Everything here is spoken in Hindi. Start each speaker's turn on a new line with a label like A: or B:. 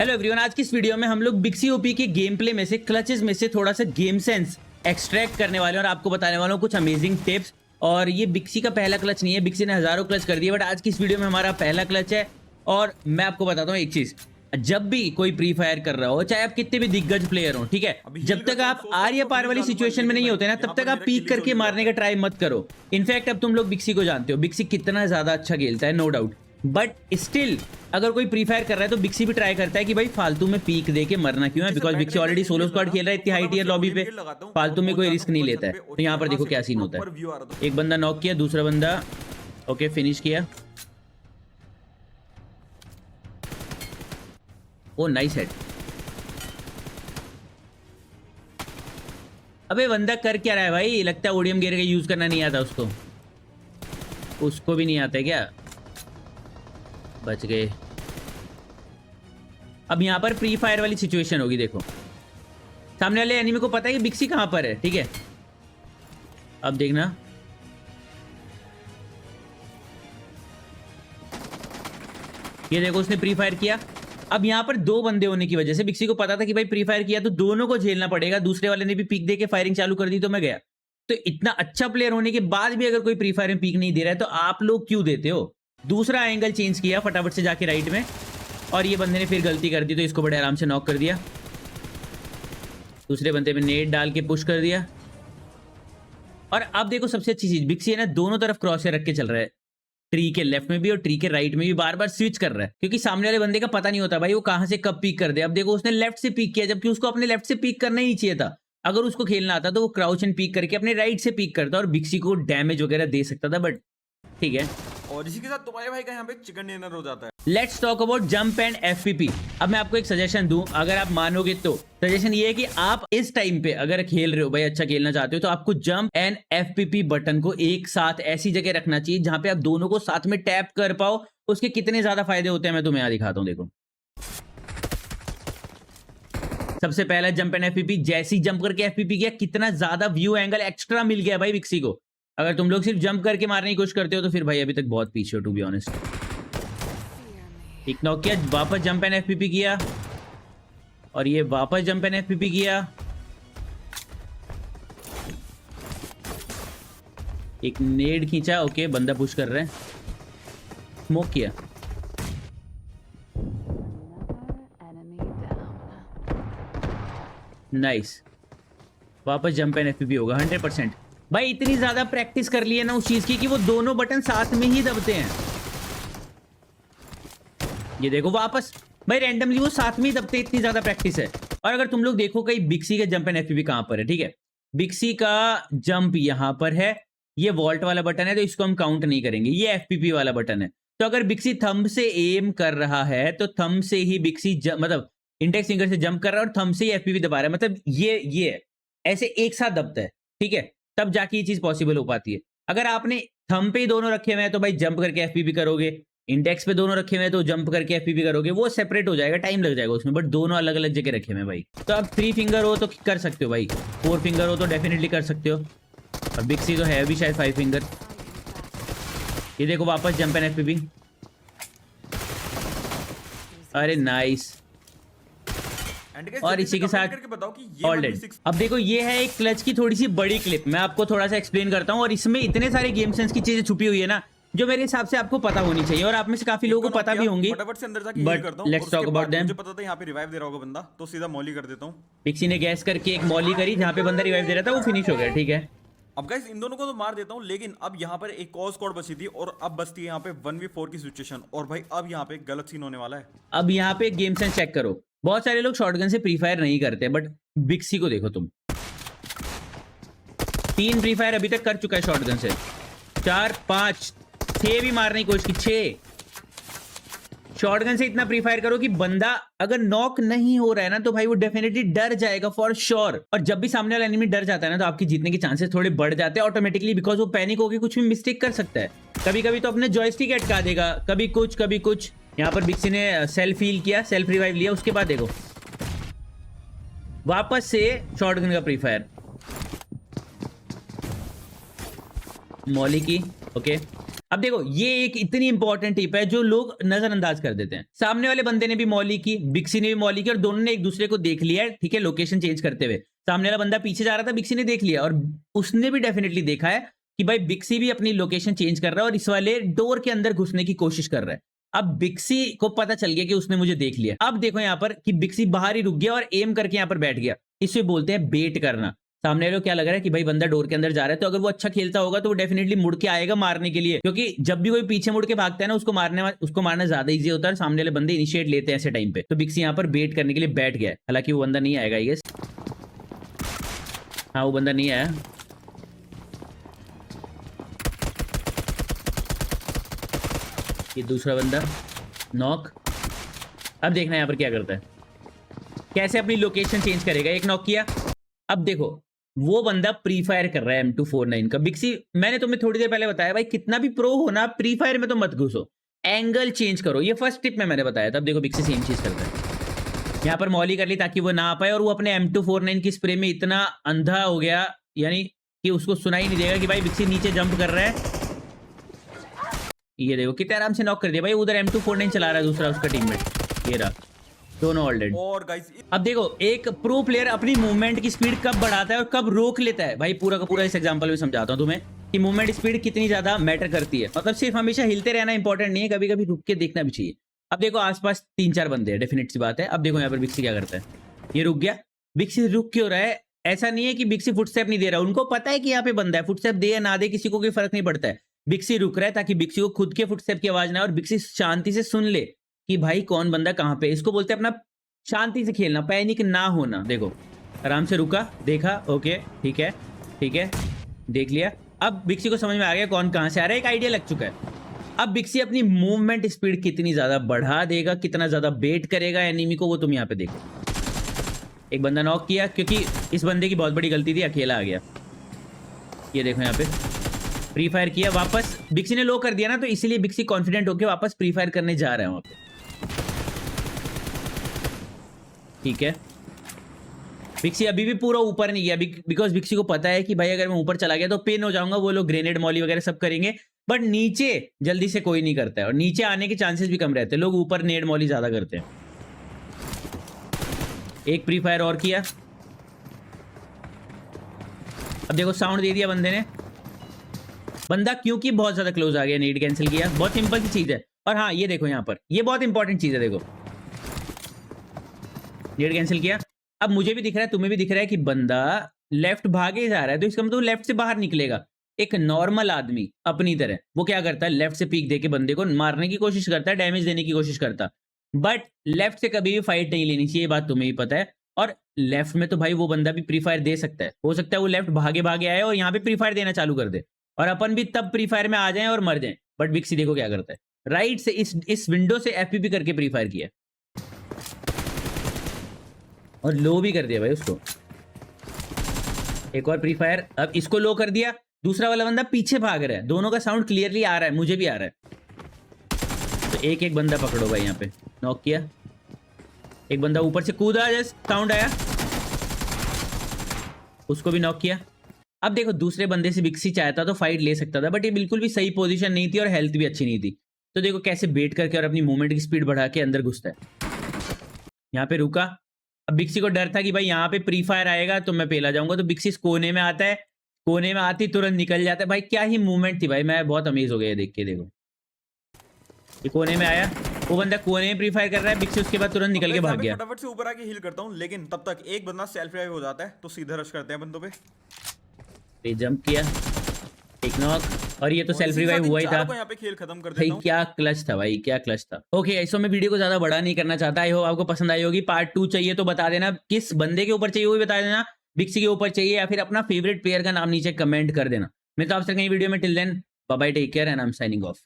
A: हेलो एवरीवन, आज की इस वीडियो में हम लोग बिक्सी ओपी के गेम प्ले में से क्लचेस में से थोड़ा सा गेम सेंस एक्सट्रैक्ट करने वाले हैं और आपको बताने वाला हूँ कुछ अमेजिंग टिप्स। और ये बिक्सी का पहला क्लच नहीं है, बिक्सी ने हजारों क्लच कर दिए, बट आज की इस वीडियो में हमारा पहला क्लच है। और मैं आपको बताता हूँ एक चीज, जब भी कोई प्री फायर कर रहा हो, चाहे आप कितने भी दिग्गज प्लेयर हो, ठीक है, जब तक आप आर या पार वाली सिचुएशन में नहीं होते ना, तब तक आप पीक करके मारने का ट्राई मत करो। इनफैक्ट अब तुम लोग बिक्सी को जानते हो, बिक्सी कितना ज्यादा अच्छा खेलता है, नो डाउट, बट स्टिल अगर कोई प्री फायर कर रहा है तो बिक्सी भी ट्राई करता है कि भाई फालतू में पीक दे के मरना क्यों है, बिकॉज बिक्सी ऑलरेडी सोलो स्क्वाड खेल रहा है इतनी हाई टियर लॉबी पे, फालतू में कोई रिस्क नहीं लेता है। तो यहाँ पर देखो क्या सीन होता है, एक बंदा नॉक किया, दूसरा बंदा ओके फिनिश किया। ओ नाइस हेड। अबे बंदा कर क्या रहा है भाई, लगता है ओडियम गियर का यूज करना नहीं आता उसको, उसको भी नहीं आता है क्या? बच गए। अब यहां पर प्री फायर वाली सिचुएशन होगी, देखो सामने वाले एनिमी को पता है कि बिक्सी कहां पर है, ठीक है। अब देखना, ये देखो उसने प्री फायर किया। अब यहां पर दो बंदे होने की वजह से बिक्सी को पता था कि भाई प्री फायर किया तो दोनों को झेलना पड़ेगा, दूसरे वाले ने भी पीक दे के फायरिंग चालू कर दी तो मैं गया। तो इतना अच्छा प्लेयर होने के बाद भी अगर कोई प्री फायर में पीक नहीं दे रहा है तो आप लोग क्यों देते हो? दूसरा एंगल चेंज किया फटाफट से जाके राइट में, और ये बंदे ने फिर गलती कर दी तो इसको बड़े आराम से नॉक कर दिया। दूसरे बंदे में नेट डाल के पुश कर दिया। और अब देखो सबसे अच्छी चीज, बिक्सी है ना दोनों तरफ क्रॉस रख के चल रहा है, ट्री के लेफ्ट में भी और ट्री के राइट में भी बार बार स्विच कर रहा है, क्योंकि सामने वाले बंदे का पता नहीं होता भाई वो कहां से कब पीक कर दे। अब देखो उसने लेफ्ट से पीक किया, जबकि उसको अपने लेफ्ट से पीक करना ही चाहिए था। अगर उसको खेलना आता तो वो क्राउच एंड पीक करके अपने राइट से पीक करता और बिक्सी को डैमेज वगैरह दे सकता था, बट ठीक है।
B: और इसी के साथ तुम्हारे भाई का यहाँ पे चिकन डिनर हो जाता है।
A: Let's talk about jump and FPP. अब मैं आपको एक सजेशन दूं, अगर आप मानोगे तो सजेशन ये है कि आप इस टाइम पे अगर खेल रहे हो भाई, अच्छा खेलना चाहते हो, तो आपको जंप एंड एफपीपी बटन को एक साथ ऐसी जगह रखना चाहिए जहां पे आप दोनों को साथ में टैप कर पाओ। उसके कितने ज्यादा फायदे होते हैं मैं तुम्हें यहाँ दिखाता हूं, देखो। सबसे पहला जंप एंड एफपीपी, जैसी जंप करके एफपीपी किया, कितना ज्यादा व्यू एंगल एक्स्ट्रा मिल गया भाई बिक्सी को। अगर तुम लोग सिर्फ जंप करके मारने की कोशिश करते हो तो फिर भाई अभी तक बहुत पीछे हो, टू बी ऑनेस्ट। एक नॉक किया, वापस जंप एंड एफपीपी किया, और ये वापस जंप एंड एफपीपी किया। एक नेड खींचा, ओके बंदा पुश कर रहे हैं, स्मोक किया, नाइस। वापस जंप एंड एफपीपी होगा 100%। भाई इतनी ज्यादा प्रैक्टिस कर ली है ना उस चीज की कि वो दोनों बटन साथ में ही दबते हैं। ये देखो वापस भाई रैंडमली वो साथ में ही दबते, इतनी ज्यादा प्रैक्टिस है। और अगर तुम लोग देखो कहीं बिक्सी का जंप एंड एफपीपी कहां पर है, ठीक है, बिक्सी का जंप यहां पर है, ये वॉल्ट वाला बटन है तो इसको हम काउंट नहीं करेंगे, ये एफपीपी वाला बटन है। तो अगर बिक्सी थंब से एम कर रहा है तो थंब से ही बिक्सी मतलब इंडेक्स फिंगर से जंप कर रहा है और थंब से ही एफपीपी दबा रहा है, मतलब ये ऐसे एक साथ दबता है, ठीक है, तब जाके ये चीज पॉसिबल हो पाती है। अगर आपने थंब पे ही दोनों रखे हुए हैं तो भाई जंप करके एफपीपी करोगे, इंडेक्स पे दोनों रखे हुए हैं तो जंप करके एफपीपी करोगे, वो सेपरेट हो जाएगा, टाइम लग जाएगा उसमें, बट दोनों अलग अलग जगह रखे हुए हैं भाई। तो आप 3 फिंगर हो तो कर सकते हो भाई, 4 फिंगर हो तो डेफिनेटली कर सकते हो, और बिक्सी तो है भी शायद 5 फिंगर। ये देखो वापस जंप एंड एफपीपी, अरे नाइस। और इसी के साथ ऑलरेडी अब देखो ये है एक क्लच की थोड़ी सी बड़ी क्लिप, मैं आपको थोड़ा सा एक्सप्लेन करता हूं। और इसमें इतने सारे गेम सेंस की चीजें छुपी हुई है ना, जो मेरे हिसाब से आपको पता होनी चाहिए, और आप में से काफी लोगों को पता भी होंगी,
B: फटाफट से अंदर जाके हील करता हूं।
A: Let's talk about them.
B: मुझे पता था यहाँ पे रिवाइव दे रहा होगा बंदा, तो सीधा मॉली कर देता हूं।
A: बिक्सी ने गैस करके एक मॉली करी, जहां पे बंदा रिवाइव दे रहा था वो फिनिश हो गया, ठीक है।
B: अब गाइस इन दोनों को तो मार देता हूं, लेकिन अब यहाँ पर एक और स्क्वाड बची थी और अब बचती है यहाँ पे 1v4 की सिचुएशन, और भाई अब यहाँ पे गलत सीन होने वाला है।
A: अब यहाँ पे गेम सेंस चेक करो, बहुत सारे लोग शॉटगन से प्री फायर नहीं करते, बट बिक्सी को देखो तुम, 3 प्री फायर अभी तक कर चुका है शॉटगन से, 4 5 6 भी मारने की कोशिश की, 6 शॉटगन से इतना प्री फायर करो कि बंदा अगर नॉक नहीं हो रहा है ना तो भाई वो डेफिनेटली डर जाएगा फॉर श्योर। और जब भी सामने वाला एनिमी डर जाता है ना तो आपकी जीतने के चांसेस थोड़े बढ़ जाते हैं ऑटोमेटिकली, बिकॉज वो पैनिक होकर कुछ भी मिस्टेक कर सकता है, कभी कभी तो अपने जॉयस्टिक अटका देगा, कभी कुछ। यहाँ पर बिक्सी ने सेल्फ हील किया, सेल्फ रिवाइव लिया, उसके बाद देखो वापस से शॉटगन का प्री फायर, मॉली की, ओके। अब देखो ये एक इतनी इंपॉर्टेंट टिप है जो लोग नजरअंदाज कर देते हैं। सामने वाले बंदे ने भी मौली की, बिक्सी ने भी मौली की और दोनों ने एक दूसरे को देख लिया है, ठीक है, लोकेशन चेंज करते हुए। सामने वाला बंदा पीछे जा रहा था, बिक्सी ने देख लिया और उसने भी डेफिनेटली देखा है कि भाई बिक्सी भी अपनी लोकेशन चेंज कर रहा है और इस वाले डोर के अंदर घुसने की कोशिश कर रहा है। अब बिक्सी को पता चल गया कि उसने मुझे देख लिया। अब देखो यहाँ पर कि बिक्सी बाहर ही रुक गया और एम करके यहाँ पर बैठ गया। इसे बोलते हैं बेट करना। सामने वाले को क्या लग रहा है कि भाई बंदा डोर के अंदर जा रहा है, तो अगर वो अच्छा खेलता होगा तो वो डेफिनेटली मुड़ के आएगा मारने के लिए, क्योंकि जब भी कोई पीछे मुड़ के भागता है ना उसको मारना ज्यादा इजी होता है। सामने वाले बंदे इनिशिएट लेते हैं ऐसे टाइम पे। तो बिक्सी यहाँ पर बेट करने के लिए बैठ गया है। हालांकि वो बंदा नहीं आएगा, ये हाँ वो बंदा नहीं आया। ये दूसरा बंदा नॉक। अब देखना यहाँ पर क्या करता है, कैसे अपनी लोकेशन चेंज करेगा। एक नॉक किया। अब देखो वो बंदा प्री फायर कर रहा है M249 का। बिक्सी, मैंने तुम्हें थोड़ी देर पहले बताया भाई कितना भी प्रो हो ना, प्री फायर में तो मत घुसो, एंगल चेंज करो। ये फर्स्ट टिप में मैंने बताया था। अब देखो बिक्सी सेम चीज करता है। यहाँ पर मौली कर ली ताकि वो ना आ पाए और वो अपने M249 की स्प्रे में इतना अंधा हो गया, यानी कि उसको सुनाई नहीं देगा कि भाई बिक्सी नीचे जंप कर रहा है। ये देखो कितने आराम से नॉक कर दिया भाई। उधर M249 चला रहा है दूसरा उसका टीममेट। ये रहा, दोनों ऑलरेडी।
B: और गाइस
A: अब देखो एक प्रो प्लेयर अपनी मूवमेंट की स्पीड कब बढ़ाता है और कब रोक लेता है, भाई पूरा का पूरा इस एग्जांपल में समझाता हूं तुम्हें कि मूवमेंट स्पीड कितनी ज्यादा मैटर करती है। मतलब सिर्फ हमेशा हिलते रहना इंपॉर्टेंट नहीं है, कभी कभी रुक के देखना भी चाहिए। अब देखो आसपास 3-4 बंदे हैं, डेफिनेट सी बात है। अब देखो यहाँ पर बिक्सी क्या करता है, ये रुक गया। बिक्सी रुक क्यों रहा है? ऐसा नहीं है कि बिक्सी फुटस्टेप नहीं दे रहा, उनको पता है कि यहाँ पे बंदा है, फुटस्टेप दे या ना दे किसी को कोई फर्क नहीं पड़ता है। बिक्सी रुक रहा है ताकि बिक्सी को खुद के फुटस्टेप की आवाज ना आए और बिक्सी शांति से सुन ले कि भाई कौन बंदा कहाँ पे। इसको बोलते हैं अपना शांति से खेलना, पैनिक ना होना। देखो आराम से रुका, देखा, ओके ठीक है ठीक है, देख लिया। अब बिक्सी को समझ में आ गया कौन कहां से आ रहा है, एक आइडिया लग चुका है। अब बिक्सी अपनी मूवमेंट स्पीड कितनी ज्यादा बढ़ा देगा, कितना ज्यादा बेट करेगा एनिमी को, वो तुम यहाँ पे देखो। एक बंदा नॉक किया क्योंकि इस बंदे की बहुत बड़ी गलती थी, अकेला आ गया। ये देखो यहाँ पे प्री फायर किया, वापस बिक्सी ने लो कर दिया ना, तो इसीलिए बिक्सी कॉन्फिडेंट होकर वापस प्री फायर करने जा रहा है वहां पे। ठीक है, बिक्सी अभी भी पूरा ऊपर नहीं गया बिकॉज बिक्सी को पता है कि भाई अगर मैं ऊपर चला गया तो पिन हो जाऊंगा। वो लोग ग्रेनेड मॉली वगैरह सब करेंगे, बट नीचे जल्दी से कोई नहीं करता है और नीचे आने के चांसेस भी कम रहते हैं। लोग ऊपर नेड मॉली ज्यादा करते हैं। एक प्री फायर और किया। अब देखो साउंड दे दिया बंदे ने। बंदा क्योंकि बहुत ज्यादा क्लोज आ गया, नेड कैंसिल किया। बहुत सिंपल सी चीज है। और हाँ ये देखो यहाँ पर, ये बहुत इंपॉर्टेंट चीज है। देखो नेड कैंसिल किया। अब मुझे भी दिख रहा है, तुम्हें भी दिख रहा है कि बंदा लेफ्ट भागे जा रहा है, तो इसका मतलब लेफ्ट से बाहर निकलेगा। एक नॉर्मल आदमी अपनी तरह वो क्या करता है, लेफ्ट से पीक देके बंदे को मारने की कोशिश करता है, डैमेज देने की कोशिश करता है। बट लेफ्ट से कभी भी फाइट नहीं लेनी चाहिए, बात तुम्हें भी पता है। और लेफ्ट में तो भाई वो बंदा भी प्री फायर दे सकता है। हो सकता है वो लेफ्ट भागे भागे आए और यहाँ पे प्री फायर देना चालू कर दे और अपन भी तब प्री फायर में आ जाएं और मर जाएं। बट बिक्सी देखो क्या करता है, राइट से इस विंडो से एफपीपी करके प्री फायर किया और लो भी कर दिया भाई उसको। एक और प्री फायर, अब इसको लो कर दिया। दूसरा वाला बंदा पीछे भाग रहा है, दोनों का साउंड क्लियरली आ रहा है, मुझे भी आ रहा है। तो एक एक बंदा पकड़ो भाई। यहाँ पे नॉक किया। एक बंदा ऊपर से कूदा, जस्ट साउंड आया, उसको भी नॉक किया। अब देखो दूसरे बंदे से बिक्सी चाहता तो फाइट ले सकता था, बट ये बिल्कुल भी सही पोजीशन नहीं थी और हेल्थ भी अच्छी नहीं थी। तो देखो कैसे बेट करके और अपनी मूवमेंट की स्पीड बढ़ा के अंदर घुसता है। यहाँ पे रुका। अब बिक्सी को डर था कि भाई यहाँ पे प्री फायर आएगा तो मैं पेला जाऊंगा, तो बिक्सी कोने में आता है, कोने में आती तुरंत निकल जाता है। भाई क्या ही मूवमेंट थी भाई, मैं बहुत अमेज हो गया देख के। देखो ये कोने में आया, वो बंदा कोने में प्री फायर कर रहा है, बिक्सी उसके बाद तुरंत निकल के भाग गया।
B: फटाफट से ऊपर आके हील करता हूँ, लेकिन तब तक एक बंदा सेल्फ रिवाइव हो जाता है, तो सीधा रश करते हैं बंदों पे।
A: जंप किया, एक नॉक, और ये तो सेल्फ रिवाइव हुआ ही था।
B: यहाँ पे खेल खत्म कर
A: भाई
B: देता हूँ।
A: क्या क्लच था भाई, क्या क्लच था। ओके इसको मैं वीडियो को ज्यादा बड़ा नहीं करना चाहता। आई होप आपको पसंद आई होगी। पार्ट 2 चाहिए तो बता देना, किस बंदे के ऊपर चाहिए वो भी बता देना, बिक्सी के ऊपर चाहिए या फिर अपना फेवरेट प्लेयर का नाम नीचे कमेंट कर देना। मैं तो आपसे कहीं वीडियो में, till then bye bye, take care and I am signing of.